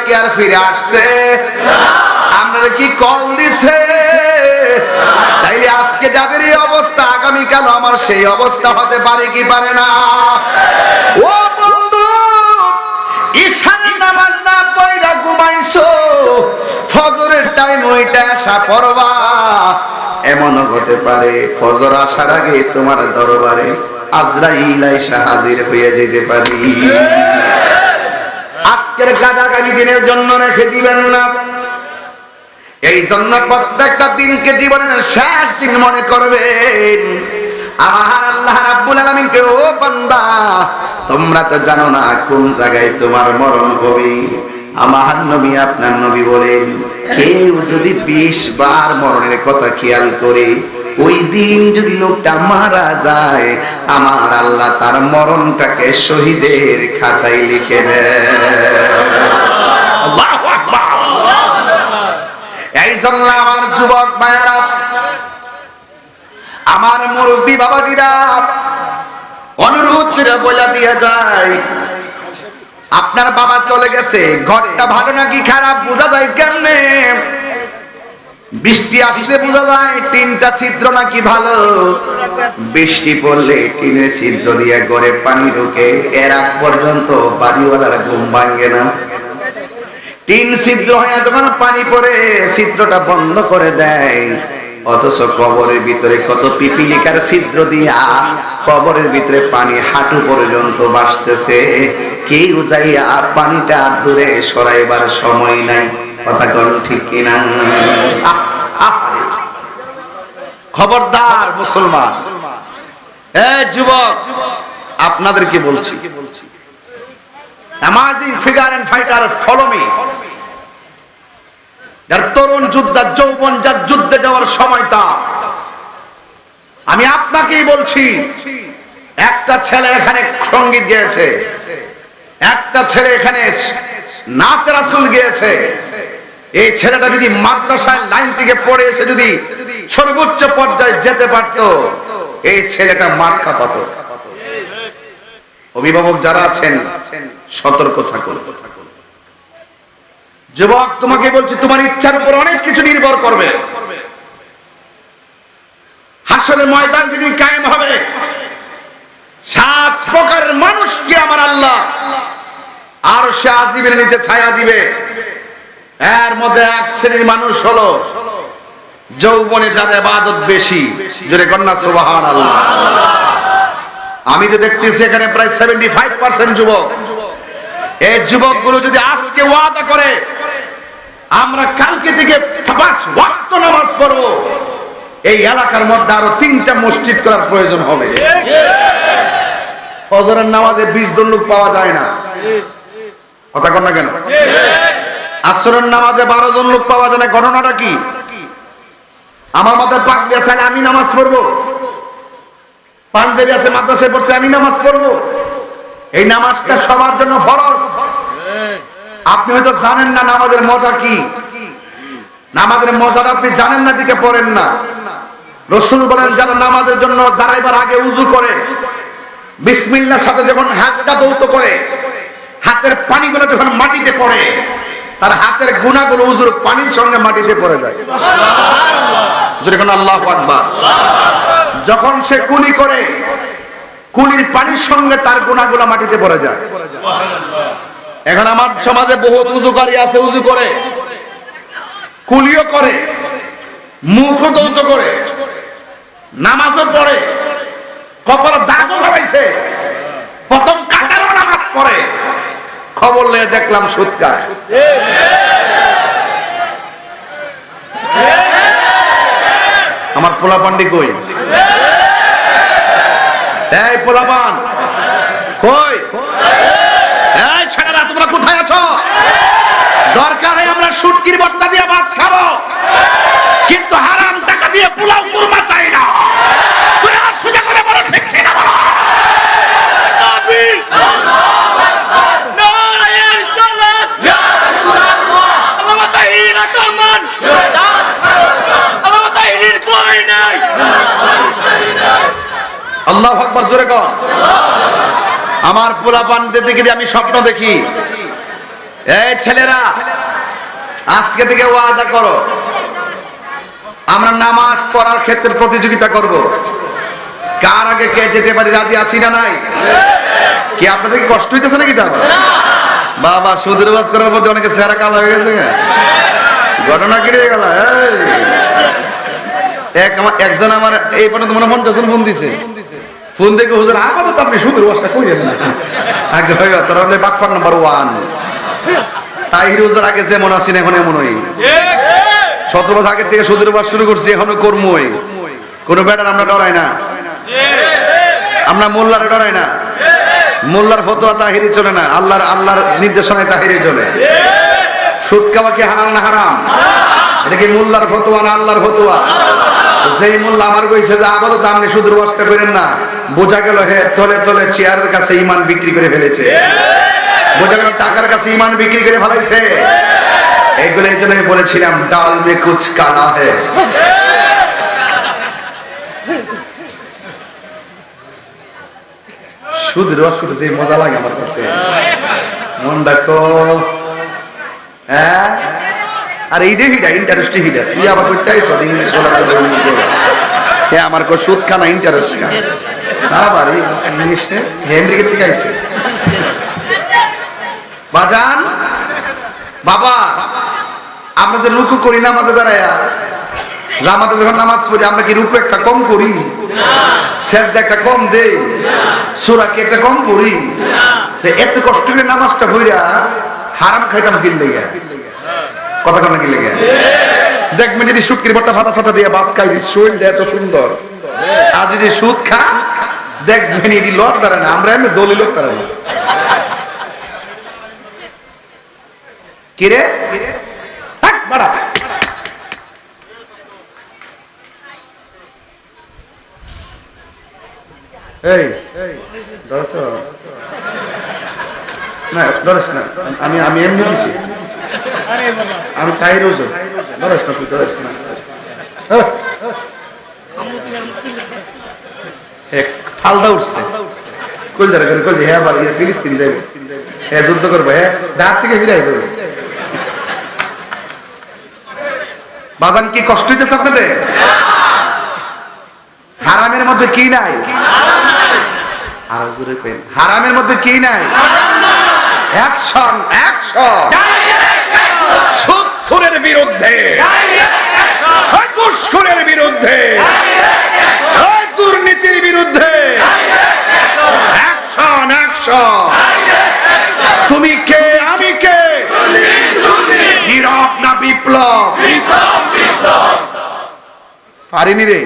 কি আর ফিরে আসছে? আপনারা কি কল দিছে? তাইলে আজকে যাদের এই অবস্থা, আগামীকাল আমার সেই অবস্থা হতে পারে কি পারে না? ও বন্ধু, ঈশার নামাজ না পড়া ঘুমাইছো, ফজরের টাইম ওইটা আসা পড়বা। এমনও হতে পারে ফজর আসার আগে তোমার দরবারে আজরাইল আইসা হাজির হয়ে যেতে পারি। আজকের গাদাগাদি দিনের জন্য রেখে দিবেন না। এই জন্য প্রত্যেকটা দিনকে জীবনের শেষ দিন মনে করবেন। আমার আল্লাহ রাব্বুল আলামিনকে, ও বান্দা, তোমরা তো জানো না কোন জায়গায় তোমার মরণ হবে। আমার নবী, আপনার নবী বলেন, কেউ যদি 20 বার মরণের কথা খেয়াল করে ওই দিন যদি লোকটা মারা যায়, আমার আল্লাহ তার মরণটাকে শহীদের খাতায় লিখে দেন। আল্লাহু আকবার। এই জন্য আমার যুবক ভাইয়েরা, আমার মুরব্বী বাবাজিরা, অনুরোধ করে বলে দিয়ে যায়, আপনার বাবা চলে গেছে, ঘরটা ভালো নাকি খারাপ বোঝা যায় কেমনে? বৃষ্টি আসলে বোঝা যায় টিনটা ছিদ্র নাকি ভালো। বৃষ্টি পড়লে টিনের ছিদ্র দিয়ে ঘরে পানি ঢুকে, এর আগ পর্যন্ত বাড়িওয়ালার ঘুম ভাঙে না। টিন ছিদ্র হয়ে যখন পানি পড়ে ছিদ্রটা বন্ধ করে দেয়, অথচ কবরের ভিতরে কত পিপিলিকার ছিদ্র দিয়া কবরের ভিতরে পানি হাঁটু পর্যন্ত ভাসতেছে। কেউ যাইয়া পানিটা দূরে সরাইবার সময় নাই। কথা কোন ঠিক কিনা? খবরদার মুসলমান, যুবক, আপনাদেরকে বলছি, amazing figure and fighter, follow me. যার তরুণ যোদ্ধা, যৌবন, যার যুদ্ধে যাওয়ার সময়টা, আমি আপনাকেই বলছি, একটা ছেলে এখানে সঙ্গীত গেয়েছে, একটা ছেলে এখানে নাতে রাসূল গেয়েছে। এই ছেলেটা যদি মাদ্রাসায় লাইন থেকে পড়ে এসে যদি সর্বোচ্চ পর্যায়ে যেতে পারতো, এই ছেলেটা মার্কা পেত। অভিভাবক যারা আছেন, সতর্ক থাকুন। যুবক, তোমাকে বলছি, তোমার ইচ্ছার উপর অনেক কিছু নির্ভর করবে। হাসরের ময়দান যেদিন কায়েম হবে, 7 প্রকারের মানুষকে আমার আল্লাহ আরশে আজিমের নিচে ছায়া দিবে। এর মধ্যে এক শ্রেণীর মানুষ হলো যৌবনে যার ইবাদত বেশি। জোরে কন্যা সুবহানাল্লাহ। আমি তো দেখতেছি এখানে প্রায় 75% যুবক। এই যুবকগুলো যদি আজকে ওয়াদা করে আমরা কালকে থেকে 5 ওয়াক্ত নামাজ পড়ব, এই এলাকার মধ্যে আরো 3টা মসজিদ করার প্রয়োজন হবে। ফজরের নামাজে 20 জন লোক পাওয়া যায় না। কথা কন না কেন? আসরের নামাজে 12 জন লোক পাওয়া যায় না। ঘটনাটা কি? আমার মাথায় পাগড়ি আছে, আমি নামাজ পড়বো। পাঞ্জাবি আছে, মাদ্রাসায় পড়ছে, আমি নামাজ পড়বো। এই নামাজটা সবার জন্য ফরজ। আপনি হয়তো জানেন না নামাজের মজা কি। নামাজের মজাটা আপনি জানেন না, দিকে পড়েন না। রাসূল বলেন, যারা নামাজের জন্য দাঁড়াইবার আগে উযু করে, বিসমিল্লাহর সাথে যখন হাতটা দৌত করে, হাতের পানিগুলো যখন মাটিতে পড়ে, তার হাতের গুনাহগুলো উযুর পানির সঙ্গে মাটিতে পড়ে যায়। সুবহানাল্লাহ। জোরে কোন আল্লাহু আকবার। যখন সে কুলি করে, কুলির পানির সঙ্গে তার গুনাহগুলো মাটিতে পড়ে যায়। এখন আমার সমাজে বহুত উযুকারী আছে, উযু করে, কুলিও করে, মুখও দৌত করে, নামাজও পড়ে, কপালে দাগও লাগাইছে, প্রথম কাতারও নামাজ পড়ে। খবর নিয়ে দেখলাম সুদ খায়। আমার পোলাপান্ডি কই? এই পোলাপান কই? এই ছেলেরা, তোমরা কোথায় আছো? দরকার হয় আমরা শুটকির বস্তা দিয়ে ভাত খাবো, কিন্তু হারাম টাকা দিয়ে পোলাও কুরমা চাই না। তুই আর সোজা করে বলো, ঠিক কিনা বলো? আমিন। নারায়ে সালাত ইয়া রাসূলুল্লাহ। আল্লাহ তাআলা কামান আল্লাহ তাআলার ভয় নাই। আল্লাহু আকবার। জোরে কর। আমার পোলাপানদের দেখে আমি স্বপ্ন দেখি, এই ছেলেরা, আজকে থেকে ওয়াদা করো, আমরা নামাজ পড়ার ক্ষেত্রে প্রতিযোগিতা করব। কার আগে কে যেতে পারি, রাজি আছি না নাই? কি আপনাদের কি কষ্ট হইতেছে নাকি? তা বাবা, সুদের বাস করার মধ্যে অনেকে চেহারা কালো হয়ে গেছে। ঘটনা কি হয়ে গেল? একজন আমার এই পর্যন্ত মনে 50 জন ফোন দিছে। ফোন দেখে হুজুর আপাতত আপনি সুদের বাসটা কইরেন না, আগে হয় তারা হলে বাক্কার নাম্বার 1। তাই হুজুর আগে যেমন আছেন এখন এমনই। 17 বছর আগে থেকে সুদের বাস শুরু করছি, এখনো কর্মই। কোনো ব্যাটার আমরা ডরাই না, আমরা মোল্লারে ডরাই না। মোল্লার ফতোয়া তাহিরি চলে না, আল্লাহর নির্দেশনায় তাহিরি চলে। সুদ খাওয়া কি হালাল না হারাম? এটা কি মোল্লার ফতোয়া না আল্লাহর ফতোয়া? যেই মোল্লা আমার কইছে যে আপাতত আপনি সুদের বাসটা করেন না, বোঝা গেল হে তলে তলে চেয়ারের কাছে ঈমান বিক্রি করে ফেলেছে। বোঝা গেল টাকার কাছে ঈমান বিক্রি করে ফেলাইছে। এইগুলো এই জন্য বলেছিলাম, ডাল মে কুছ কালা হে। সুদের বাস করতে যে মজা লাগে আমার কাছে, মন ডাকো। হ্যাঁ, আর এই হিডা ইন্টারেস্ট হিডা, তুই আবার করতে আইছ ইংলিশ বলার কথা। হ্যাঁ, আমার কো সুদ খানা ইন্টারেস্ট না, আবার ইংলিশে আমেরিকা থেকে আইছে। বাজান বাবা, আপনাদের রুকু করি নামাজে দাঁড়ায়া, জামাতে যখন নামাজ পড়ি আমরা কি রুকু একটা কম করি? সেজদা একটা কম দেই? সূরা কি একটা কম পড়ি? তো এত কষ্ট করে নামাজটা পড়া হারাম খাইতাম কি লাগা? কথা কেন কি লাগা? দেখবেন যদি শুটকির বট্টা ফাটা ছাতা দিয়ে ভাত খাই, শরীরটা এত সুন্দর। আর যদি সুদ খা, দেখবেন এটি লোক দাঁড়ায় না, আমরা এমনি দলি লোক দাঁড়ায় না। কিরে বাড়া, এই ডরছ না? ডরছ না, আমি এমনি দিছি, আমি তাই রোজ। ডরছ না, তুই ডরছ না। ফালদা উঠছে, কলজারা করে কলজি। হ্যাঁ, আবার ফিলিস্তিন যাইবে, হ্যাঁ যুদ্ধ করবো, হ্যাঁ ডাক থেকে ফিরাই দেবো। বাজান কি কষ্ট হইতেছে আপনাদের? হারামের মধ্যে কি নাই? আর জোরে কইন, হারামের মধ্যে কি নাই? Action, action! সুদখোরের বিরুদ্ধে, ঘুষখোরের বিরুদ্ধে, দুর্নীতির বিরুদ্ধে অ্যাকশন, অ্যাকশন! তুমি কে, আমি কে? নীরব না বিপ্লব? পারিনি রে।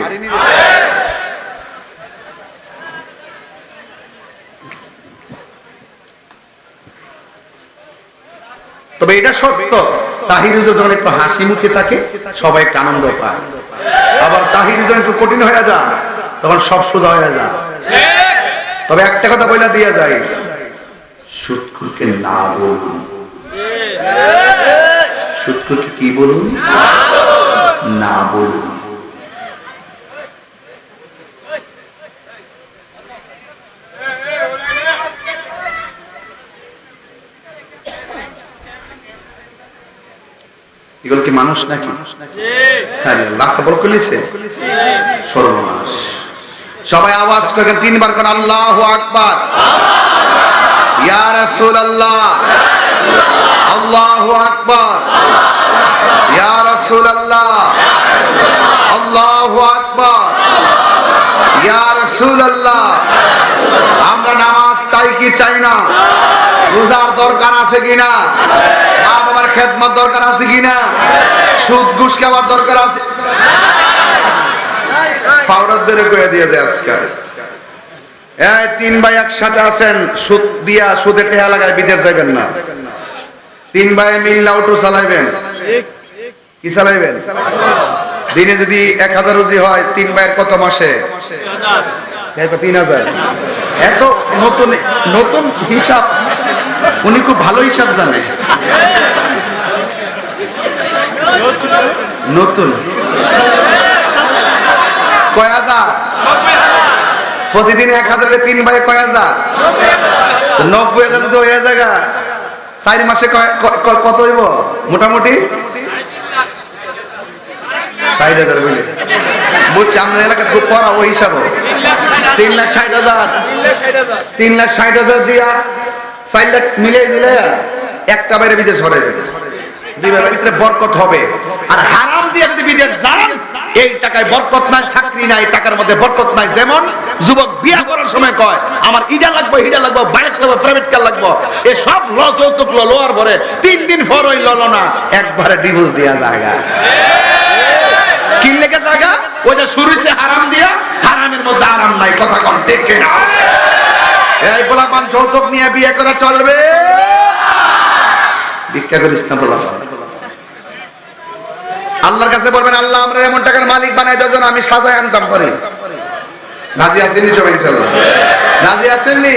তবে এটা সত্য, তাহির হুজুর যখন একটু হাসি মুখে থাকে সবাই একটু আনন্দ পায়। আবার তাহির যখন একটু কঠিন হয়ে যায় তখন সব সোজা হয়ে যায়। তবে একটা কথা বলে দিয়ে যায়, সুদখোরকে না বলুন। সুদখোরকে কি বলুন? না বলুন। এগুলো কি মানুষ নাকি? হ্যাঁ, রাস্তা বল করেছে সর্বনাশ। সবাই আওয়াজ করে 3 বার কোন আল্লাহু আকবার, ইয়া রাসূলুল্লাহ, আল্লাহু আকবার, ইয়া রাসূলুল্লাহ, আল্লাহু আকবার, ইয়া রাসূলুল্লাহ। আমরা নামাজ চাই কি চাই না? রোজার দরকার আছে কিনা? মা বাবার খেদমত দরকার আছে কিনা? সুদ ঘুষ খাওয়ার দরকার আছে? পাউডার ধরে কয়ে দিয়ে যায় আজকাল। এই 3 ভাই একসাথে আছেন, সুদ দিয়া সুদে টেহা লাগায় বিদেশ যাবেন না। 3 ভাই মিল্লা অটো চালাইবেন। কি চালাইবেন? দিনে যদি 1000 রুজি হয়, 3 ভাইয়ের কত মাসে? 3000। এত নতুন নতুন হিসাব, উনি খুব ভালো হিসাব জানে। নতুন কয় হাজার? প্রতিদিন 1000 3 ভাই কয় হাজার? 90,000 যদি হয়ে জায়গা 4 মাসে কত হইব মোটামুটি 60,000 বলে বুঝছি। আমরা এলাকায় খুব পড়া ওই হিসাব 3,60,000 দিয়া 4 লাখ মিলিয়ে দিলে একটা বাইরে বিদেশ হবে, দুইবার ভিতরে বরকত হবে। আর হারাম দিয়ে যদি বিদেশ যান, এই টাকায় বরকত নাই, চাকরি নাই, টাকার মধ্যে বরকত নাই। যেমন যুবক বিয়া করার সময় কয় আমার ইডা লাগবে, হিডা লাগবে, বাইক লাগবে, প্রাইভেট কার লাগবে, এ সব লস যৌতুক লোয়ার পরে 3 দিন পর ওই ললো না, একবারে ডিভোর্স দেয়া জায়গা কি লেগে জায়গা ওই যে শুরু হইছে হারাম দিয়া, হারামের মধ্যে আরাম নাই। কথা কন ঠিক কিনা? এই পোলাপান যৌতুক নিয়ে বিয়ে করা চলবে? ভিক্ষা করিস না পোলাপান। আল্লাহর কাছে বলবেন আল্লাহ আমরা এমন টাকার মালিক বানাই দাও যেন আমি সাজায় আনতাম পারি। রাজি আছেননি সবাই ইনশাআল্লাহ? রাজি আছেননি?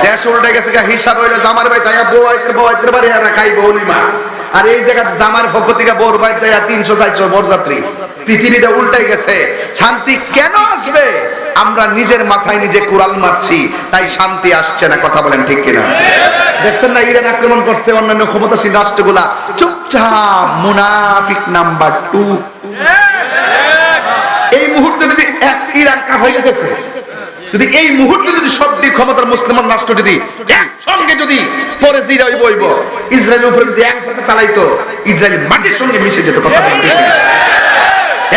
দেশ উল্টে গেছে, হিসাব হইলো জামার ভাই তাই বউ আইতে পারে আর খাই বউলিমা। আর এই জায়গা জামার পক্ষ থেকে বউর ভাই তাই 300-400 বরযাত্রী। পৃথিবীটা উল্টে গেছে। শান্তি কেন আসবে? আমরা নিজের মাথায় নিজে কুড়াল মারছি, তাই শান্তি আসছে না। কথা বলেন ঠিক কিনা? দেখছেন না ইরান আক্রমণ করছে, অন্যান্য ক্ষমতাসীন রাষ্ট্রগুলা চুপচাপ। মুনাফিক নাম্বার 2। এই মুহূর্তে যদি ইরান কাফাই গেছে, যদি এই মুহূর্তে যদি সবটি ক্ষমতার মুসলমান রাষ্ট্র যদি একসঙ্গে যদি পরে জিরাই বইব, ইসরায়েলের উপরে যদি একসাথে চালাইতো, ইসরায়েল মাটির সঙ্গে মিশে যেত। কথা বলেন ঠিক কিনা?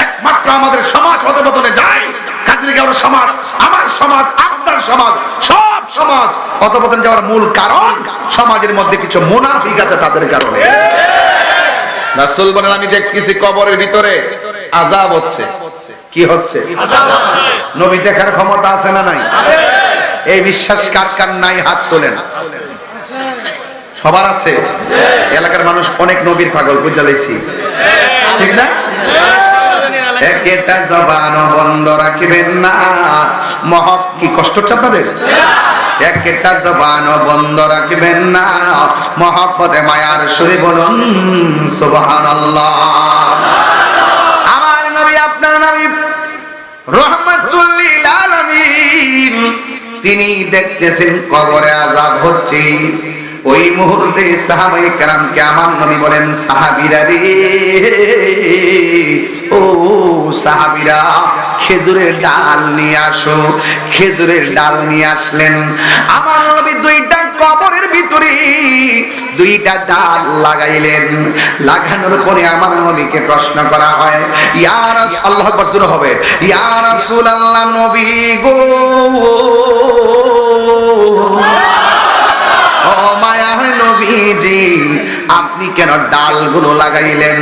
একমাত্র আমাদের সমাজ অধঃপতনে যায়। কাজের কারণে সমাজ, আমার সমাজ, আপনার সমাজ, সব সমাজ অধঃপতনে যাওয়ার মূল কারণ সমাজের মধ্যে কিছু মুনাফিক আছে, তাদের কারণে। রাসূল বলেন আমি দেখতেছি কবরের ভিতরে আযাব হচ্ছে। কি হচ্ছে? নবী দেখার ক্ষমতা আছে না নাই? এই বিশ্বাস কার কার নাই হাত তোলেন। সবার আছে? এলাকার মানুষ অনেক নবীর পাগল বুঝালাইছি, ঠিক না? একটা জবান বন্ধ রাখবেন না। কি কষ্ট হচ্ছে আপনাদের? একটা জবান বন্ধ রাখবেন না। মহব্বতে মায়ার সুরে বলুন সুবহানাল্লাহ। আমার নবী, আপনার নবী রাহমাতুল লিল আলামিন, তিনি দেখতেছেন কবরে আযাব হচ্ছে। ওই মুহূর্তে সাহাবায়ে কেরামকে আমার নবী বলেন সাহাবীরা রে, ও সাহাবীরা খেজুরের ডাল নিয়ে আসো। খেজুরের ডাল নিয়ে আসলেন। আমার নবী 2টা কবরের ভিতরে 2টা ডাল লাগাইলেন। লাগানোর পরে আমার নবীকে প্রশ্ন করা হয়, ইয়া রাসূল, আল্লাহু আকবার জোরে হবে, ইয়া রাসূলুল্লাহ নবী গো, ও মায়ার নবীজি, আপনি কেন ডালগুলো লাগাইলেন?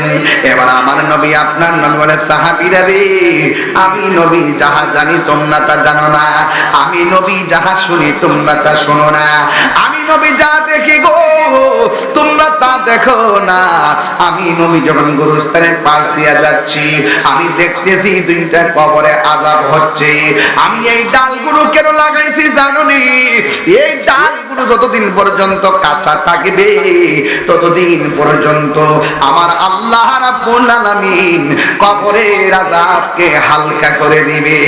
এবার আমার নবী, আপনার নবী বলে সাহাবীরা রে, আমি নবী যাহা জানি তোমরা তা জানো না, আমি নবী যাহা শুনি তোমরা তা শোনো না, আমি নবী যা দেখি গো তোমরা তা দেখো না। আমি নবী যখন গুরুস্থানের পাশ দিয়ে যাচ্ছি, আমি দেখতেছি 2টা কবরে আযাব হচ্ছে। আমি এই ডালগুলো কেন লাগাইছি জানোনি? এই ডালগুলো যতদিন পর্যন্ত কাঁচা থাকবে ততদিন পর্যন্ত আমার আল্লাহ রাব্বুল আলামিন কবরের আযাবকে হালকা করে দিবে।